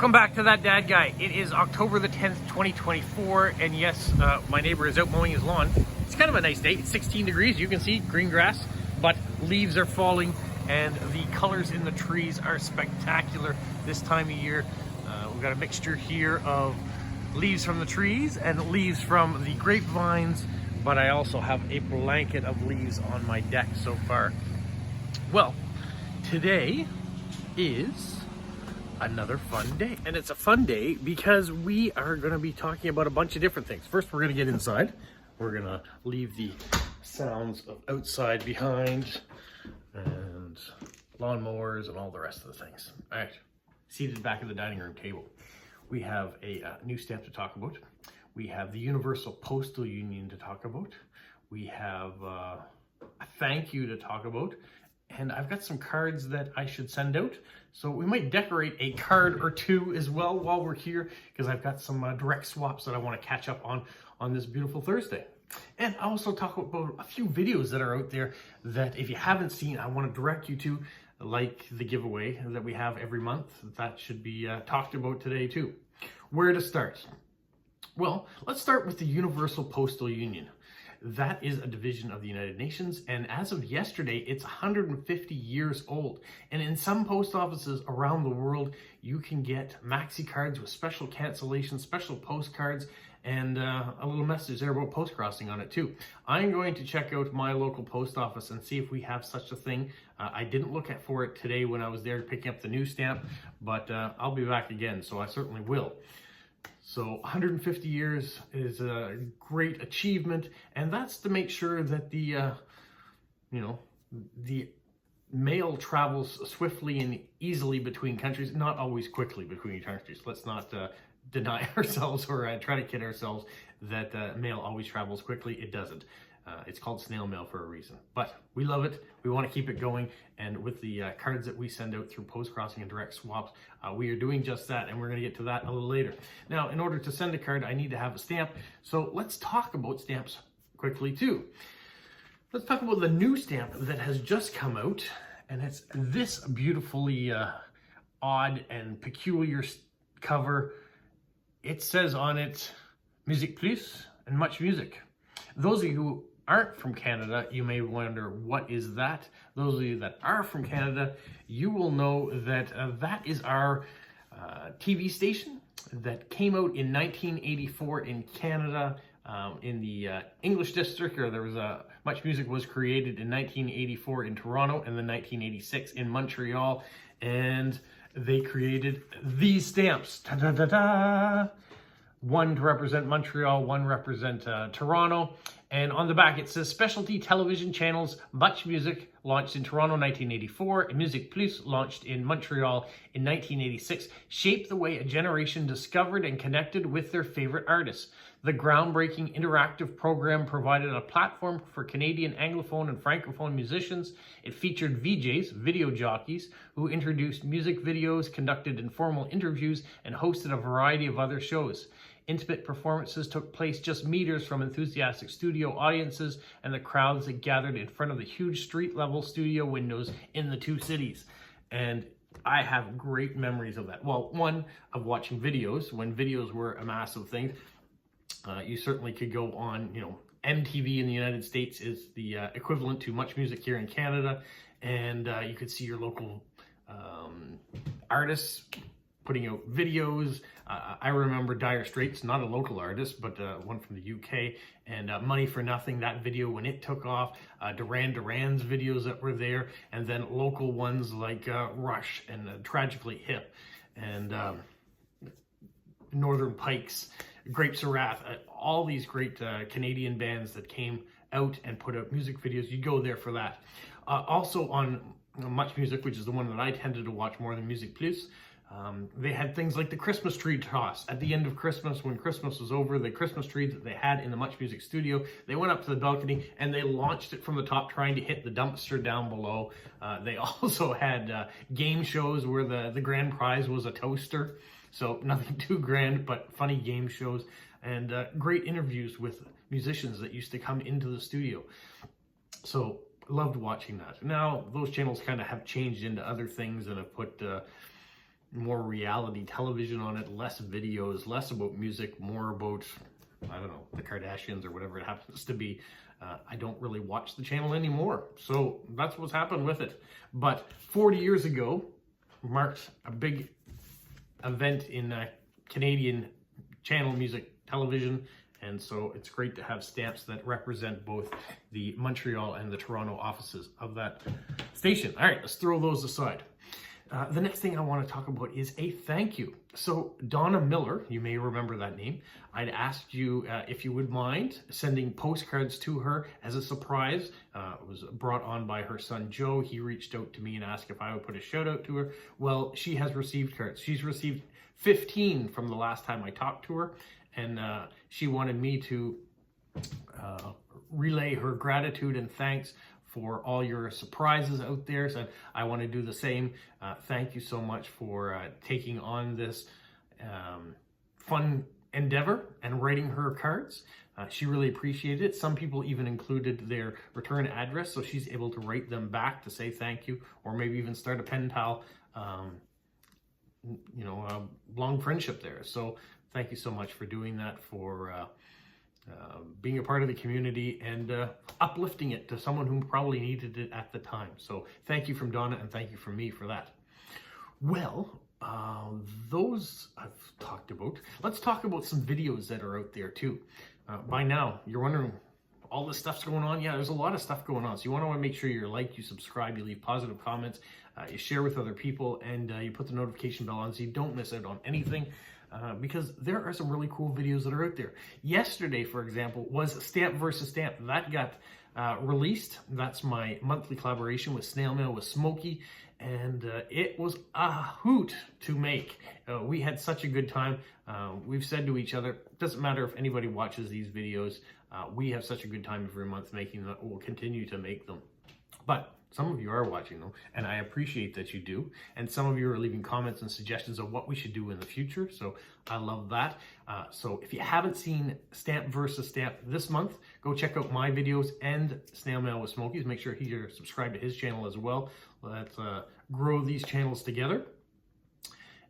Welcome back to That Dad Guy. It is October the 10th, 2024, and yes, my neighbor is out mowing his lawn. It's kind of a nice day. It's 16 degrees. You can see green grass, but leaves are falling, and the colors in the trees are spectacular this time of year. We've got a mixture here of leaves from the trees and leaves from the grapevines, but I also have a blanket of leaves on my deck so far. Well, today is another fun day, and it's a fun day because we are going to be talking about a bunch of different things. First, we're going to get inside. We're going to leave the sounds of outside behind and lawnmowers and all the rest of the things. All right, seated back at the dining room table, we have a new stamp to talk about. We have the Universal Postal Union to talk about. We have a thank you to talk about. And I've got some cards that I should send out. So we might decorate a card or two as well while we're here, because I've got some direct swaps that I want to catch up on this beautiful Thursday. And I also talk about a few videos that are out there that if you haven't seen, I want to direct you to, like the giveaway that we have every month. That should be talked about today too. Where to start? Well, let's start with the Universal Postal Union. That is a division of the United Nations, and as of yesterday, it's 150 years old. And in some post offices around the world, you can get maxi cards with special cancellations, special postcards, and a little message there about post crossing on it too. I'm going to check out my local post office and see if we have such a thing. I didn't look for it today when I was there picking up the new stamp, but I'll be back again, so I certainly will. So 150 years is a great achievement, and that's to make sure that the mail travels swiftly and easily between countries, not always quickly between countries. Let's not deny ourselves or try to kid ourselves that mail always travels quickly. It doesn't. It's called snail mail for a reason, but we love it. We want to keep it going, and with the cards that we send out through post crossing and direct swaps, we are doing just that, and we're going to get to that a little later. Now, in order to send a card, I need to have a stamp, so let's talk about stamps quickly too. Let's talk about the new stamp that has just come out, and it's this beautifully odd and peculiar cover. It says on it, MusiquePlus and Much Music. Those of you who aren't from Canada, you may wonder, what is that? Those of you that are from Canada, you will know that that is our TV station that came out in 1984 in Canada, in the English district, or there was Much Music was created in 1984 in Toronto, and then 1986 in Montreal, and they created these stamps. Ta-da-da-da! One to represent Montreal, one represent Toronto. And on the back it says specialty television channels, Much Music launched in Toronto 1984, and MusiquePlus launched in Montreal in 1986, shaped the way a generation discovered and connected with their favorite artists. The groundbreaking interactive program provided a platform for Canadian Anglophone and Francophone musicians. It featured VJs, video jockeys, who introduced music videos, conducted informal interviews, and hosted a variety of other shows. Intimate performances took place just meters from enthusiastic studio audiences and the crowds that gathered in front of the huge street-level studio windows in the two cities. And I have great memories of that. Well, one, of watching videos, when videos were a massive thing. You certainly could go on, MTV in the United States is the equivalent to Much Music here in Canada, and you could see your local artists putting out videos. I remember Dire Straits, not a local artist, but one from the UK, and Money for Nothing, that video when it took off, Duran Duran's videos that were there, and then local ones like Rush and Tragically Hip, and Northern Pikes, Grapes of Wrath, all these great Canadian bands that came out and put out music videos. You go there for that. Also on Much Music, which is the one that I tended to watch more than MusiquePlus, they had things like the Christmas tree toss. At the end of Christmas, when Christmas was over, the Christmas tree that they had in the Much Music studio, they went up to the balcony and they launched it from the top, trying to hit the dumpster down below. They also had game shows where the grand prize was a toaster. So nothing too grand, but funny game shows, and great interviews with musicians that used to come into the studio. So loved watching that. Now those channels kind of have changed into other things and have put more reality television on it, less videos, less about music, more about, I don't know, the Kardashians or whatever it happens to be. I don't really watch the channel anymore. So that's what's happened with it. But 40 years ago marked a big event in Canadian channel music television. And so it's great to have stamps that represent both the Montreal and the Toronto offices of that station. All right, let's throw those aside. The next thing I want to talk about is a thank you. So Donna Miller, you may remember that name. I'd asked you if you would mind sending postcards to her as a surprise. It was brought on by her son Joe. He reached out to me and asked if I would put a shout out to her. Well, she has received cards. She's received 15 from the last time I talked to her. And she wanted me to relay her gratitude and thanks for all your surprises out there. So I want to do the same. Thank you so much for taking on this fun endeavor and writing her cards. She really appreciated it. Some people even included their return address, so she's able to write them back to say thank you, or maybe even start a pen pal, long friendship there. So thank you so much for doing that, for being a part of the community and uplifting it to someone who probably needed it at the time. So thank you from Donna, and thank you from me for that. Well, those I've talked about. Let's talk about some videos that are out there too. By now, you're wondering, all this stuff's going on? Yeah, there's a lot of stuff going on. So you want to make sure you like, you subscribe, you leave positive comments, you share with other people, and you put the notification bell on so you don't miss out on anything. Because there are some really cool videos that are out there. Yesterday, for example, was Stamp versus Stamp. That got released. That's my monthly collaboration with Snail Mail with Smokey, and it was a hoot to make. We had such a good time. We've said to each other, it doesn't matter if anybody watches these videos, we have such a good time every month making them. We'll continue to make them. But some of you are watching them, and I appreciate that you do. And some of you are leaving comments and suggestions of what we should do in the future. So I love that. So if you haven't seen Stamp versus Stamp this month, go check out my videos and Snail Mail with Smokies. Make sure you're subscribed to his channel as well. Let's grow these channels together.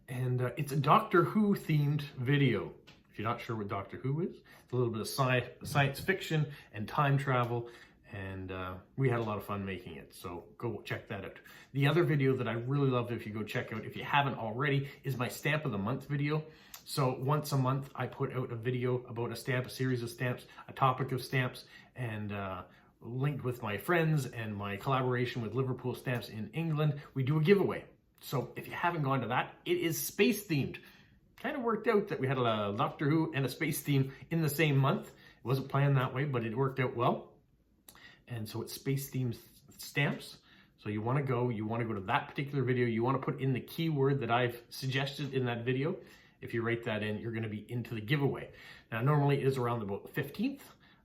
And it's a Doctor Who themed video. If you're not sure what Doctor Who is, it's a little bit of science fiction and time travel. And we had a lot of fun making it, so go check that out. The other video that I really love, if you go check out, if you haven't already, is my Stamp of the Month video. So once a month, I put out a video about a stamp, a series of stamps, a topic of stamps, and linked with my friends and my collaboration with Liverpool Stamps in England, we do a giveaway. So if you haven't gone to that, it is space themed. Kind of worked out that we had a Doctor Who and a space theme in the same month. It wasn't planned that way, but it worked out well. And so it's space themed stamps. So you want to go to that particular video. You want to put in the keyword that I've suggested in that video. If you write that in, you're going to be into the giveaway. Now, normally it is around about the 15th.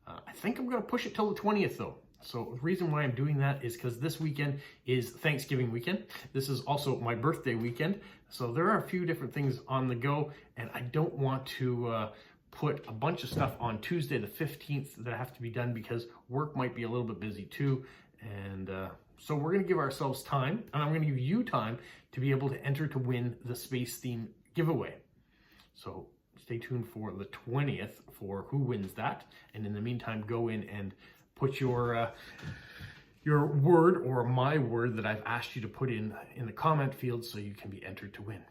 I think I'm going to push it till the 20th though. So the reason why I'm doing that is because this weekend is Thanksgiving weekend. This is also my birthday weekend. So there are a few different things on the go, and I don't want to put a bunch of stuff on Tuesday the 15th that have to be done because work might be a little bit busy too. And so we're going to give ourselves time, and I'm going to give you time to be able to enter to win the space theme giveaway. So stay tuned for the 20th for who wins that. And in the meantime, go in and put your word or my word that I've asked you to put in the comment field so you can be entered to win.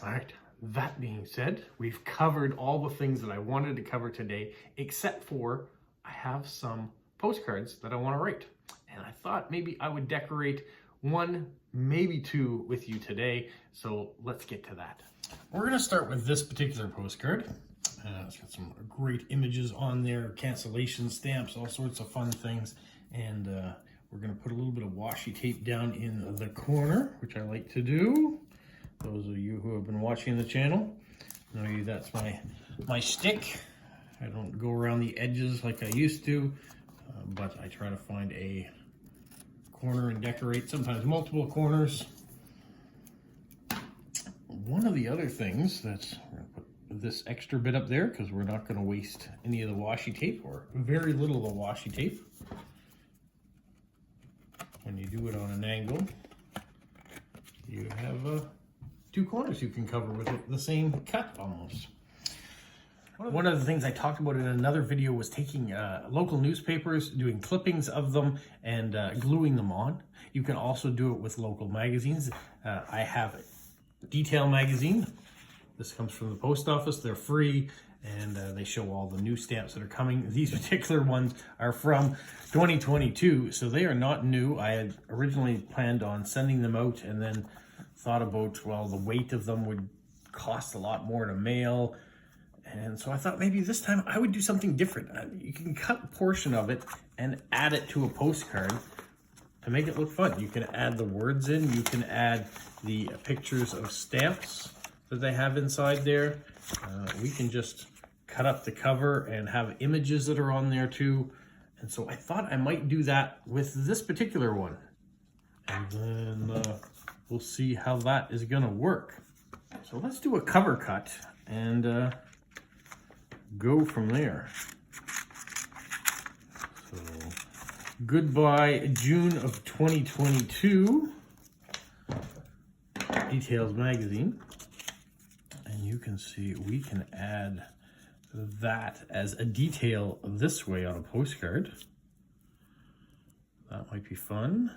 All right. That being said, we've covered all the things that I wanted to cover today, except for I have some postcards that I want to write. And I thought maybe I would decorate one, maybe two with you today. So let's get to that. We're going to start with this particular postcard. It's got some great images on there, cancellation stamps, all sorts of fun things. And we're going to put a little bit of washi tape down in the corner, which I like to do. Those of you who have been watching the channel know that's my stick. I don't go around the edges like I used to, but I try to find a corner and decorate, sometimes multiple corners. One of the other things that's, we're going to put this extra bit up there because we're not going to waste any of the washi tape, or very little of the washi tape. When you do it on an angle, you have two corners you can cover with the same cut almost. One of the things I talked about in another video was taking local newspapers, doing clippings of them, and gluing them on. You can also do it with local magazines. I have a Detail magazine. This comes from the post office. They're free, and they show all the new stamps that are coming. These particular ones are from 2022, so they are not new. I had originally planned on sending them out and then thought about, well, the weight of them would cost a lot more to mail. And so I thought maybe this time I would do something different. You can cut a portion of it and add it to a postcard to make it look fun. You can add the words in, you can add the pictures of stamps that they have inside there. We can just cut up the cover and have images that are on there too. And so I thought I might do that with this particular one. And then we'll see how that is gonna work. So let's do a cover cut and go from there. So, goodbye June of 2022, Details magazine. And you can see we can add that as a detail this way on a postcard. That might be fun.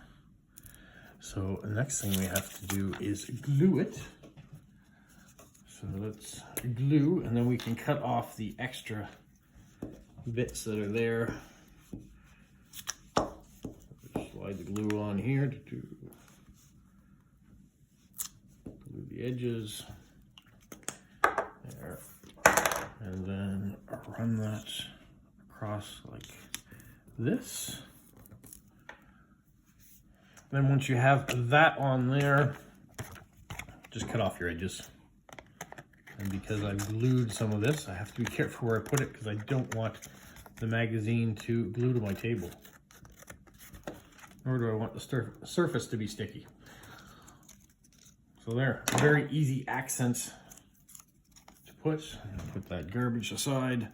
So the next thing we have to do is glue it. So let's glue, and then we can cut off the extra bits that are there. Slide the glue on here to glue the edges. There. And then run that across like this. Then once you have that on there, just cut off your edges. And because I've glued some of this, I have to be careful where I put it because I don't want the magazine to glue to my table. Nor do I want the surface to be sticky. So there, very easy accents to put. Put that garbage aside.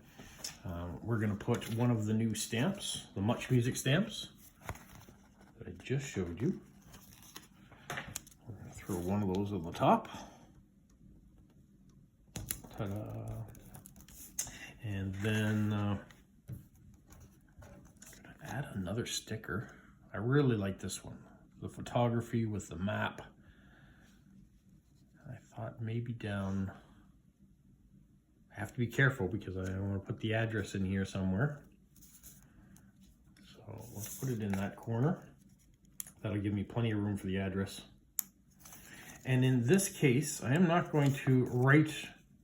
We're gonna put one of the new stamps, the MuchMusic stamps that I just showed you. We're gonna throw one of those on the top. Ta-da. And then I'm gonna add another sticker. I really like this one, the photography with the map. I thought maybe down, I have to be careful because I want to put the address in here somewhere. So let's put it in that corner. That'll give me plenty of room for the address. And in this case, I am not going to write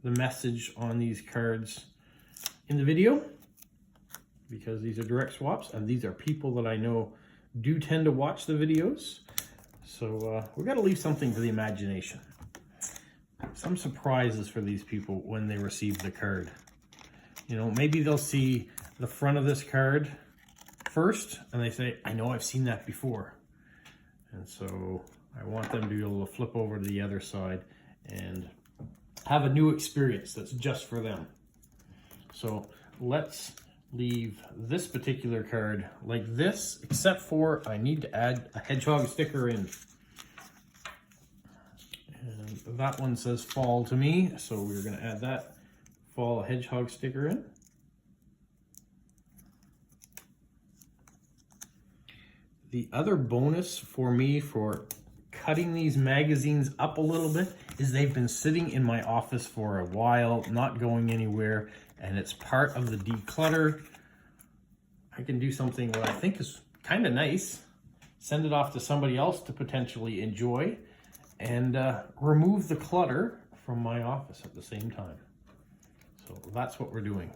the message on these cards in the video because these are direct swaps and these are people that I know do tend to watch the videos. So we've got to leave something for the imagination. Some surprises for these people when they receive the card. You know, maybe they'll see the front of this card first and they say, I know I've seen that before. And so I want them to be able to flip over to the other side and have a new experience that's just for them. So let's leave this particular card like this, except for I need to add a hedgehog sticker in. And that one says fall to me, so we're going to add that fall hedgehog sticker in. The other bonus for me for cutting these magazines up a little bit is they've been sitting in my office for a while, not going anywhere, and it's part of the declutter. I can do something that I think is kind of nice, send it off to somebody else to potentially enjoy, and remove the clutter from my office at the same time. So that's what we're doing.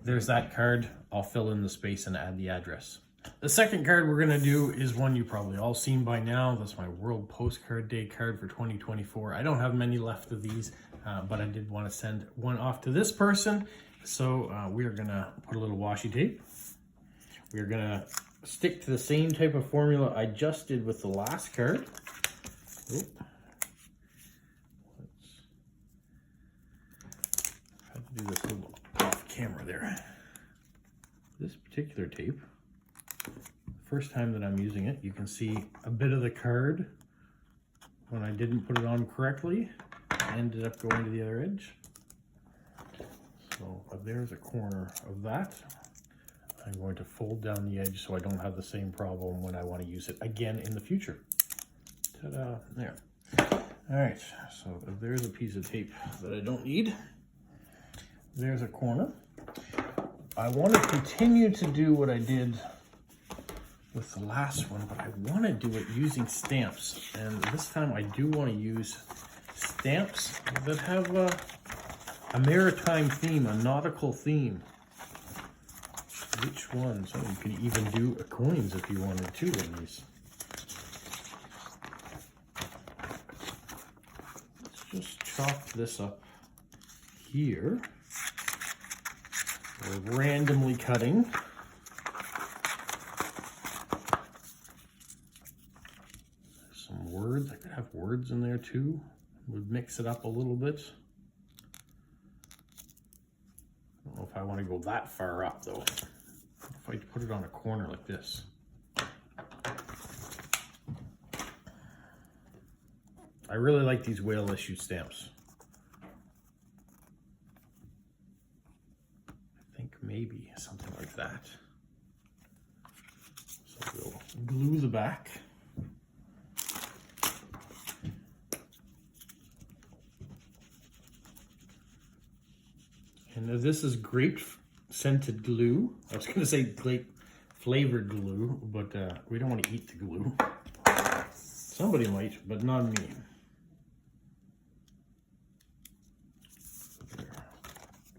There's that card. I'll fill in the space and add the address. The second card we're gonna do is one you've probably all seen by now. That's my World Postcard Day card for 2024. I don't have many left of these, but I did want to send one off to this person. So we are gonna put a little washi tape. We're gonna stick to the same type of formula I just did with the last card. Let's try to do this a little off camera there. This particular tape, first time that I'm using it, you can see a bit of the card when I didn't put it on correctly. ended up going to the other edge. So there's a corner of that. I'm going to fold down the edge so I don't have the same problem when I want to use it again in the future. Ta-da, there. All right, so there's a piece of tape that I don't need. There's a corner. I want to continue to do what I did with the last one, but I want to do it using stamps. And this time I do want to use stamps that have a maritime theme, a nautical theme. Which ones? Oh, you could even do coins if you wanted to in these. Let's just chalk this up here. We're randomly cutting. Some words. I could have words in there too. Would mix it up a little bit. I don't know if I want to go that far up though. If I put it on a corner like this. I really like these whale issue stamps. I think maybe something like that. So we'll glue the back. And this is grape scented glue. I was going to say grape flavored glue, but we don't want to eat the glue. Somebody might, but not me. There.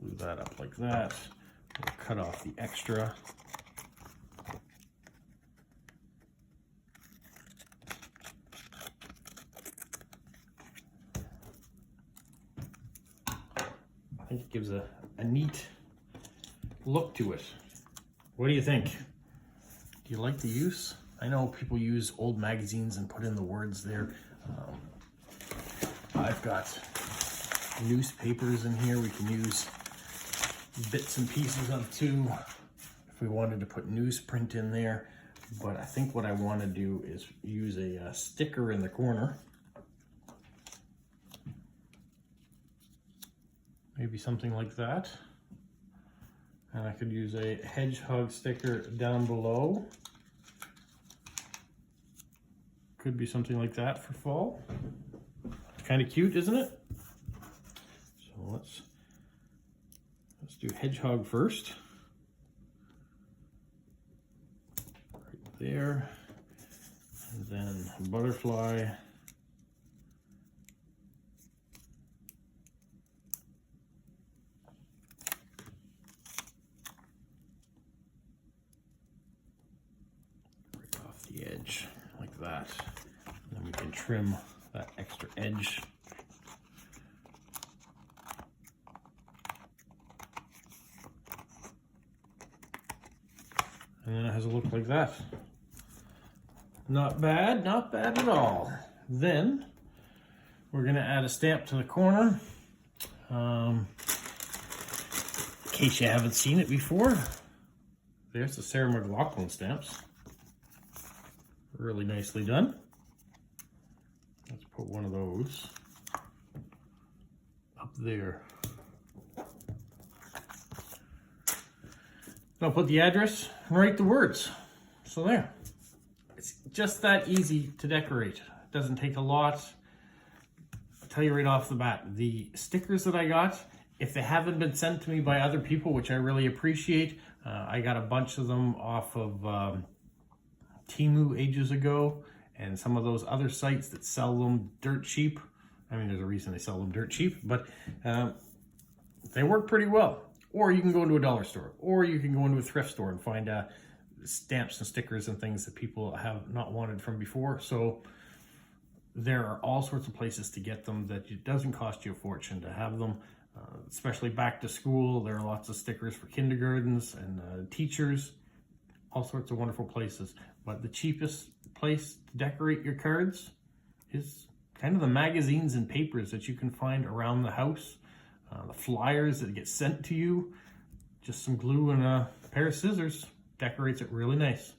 Glue that up like that. We'll cut off the extra. I think it gives a neat look to it. What do you think? Do you like the use? I know people use old magazines and put in the words there. I've got newspapers in here we can use bits and pieces of too if we wanted to put newsprint in there. But I think what I want to do is use a sticker in the corner. Maybe something like that. And I could use a hedgehog sticker down below. Could be something like that for fall. Kind of cute, isn't it? So let's do hedgehog first. Right there. And then butterfly. The edge like that, and then we can trim that extra edge. And then it has a look like that. Not bad, not bad at all. Then we're going to add a stamp to the corner. In case you haven't seen it before, there's the Sarah McLachlan stamps. Really nicely done. Let's put one of those up there. I'll put the address and write the words. So there. It's just that easy to decorate. It doesn't take a lot. I'll tell you right off the bat, the stickers that I got, if they haven't been sent to me by other people, which I really appreciate, I got a bunch of them off of Temu ages ago, and some of those other sites that sell them dirt cheap. I mean, there's a reason they sell them dirt cheap, but they work pretty well. Or you can go into a dollar store, or you can go into a thrift store and find stamps and stickers and things that people have not wanted from before. So there are all sorts of places to get them that it doesn't cost you a fortune to have them. Especially back to school, there are lots of stickers for kindergartens and teachers. All sorts of wonderful places. But the cheapest place to decorate your cards is kind of the magazines and papers that you can find around the house. The flyers that get sent to you. Just some glue and a pair of scissors decorates it really nice.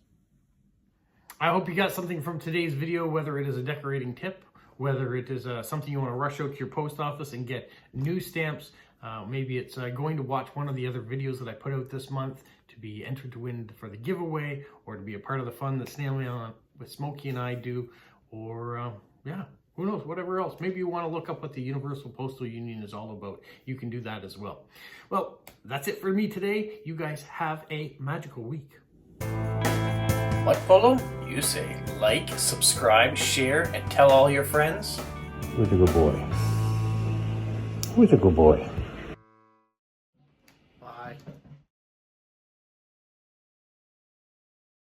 I hope you got something from today's video, whether it is a decorating tip whether it is something you want to rush out to your post office and get new stamps. Maybe it's going to watch one of the other videos that I put out this month to be entered to win for the giveaway, or to be a part of the fun that Stn Main with Smokey and I do, or yeah, who knows, whatever else. Maybe you want to look up what the Universal Postal Union is all about. You can do that as well. Well, that's it for me today. You guys have a magical week. What, Polo? You say like, subscribe, share, and tell all your friends? Who's a good boy? Who's a good boy?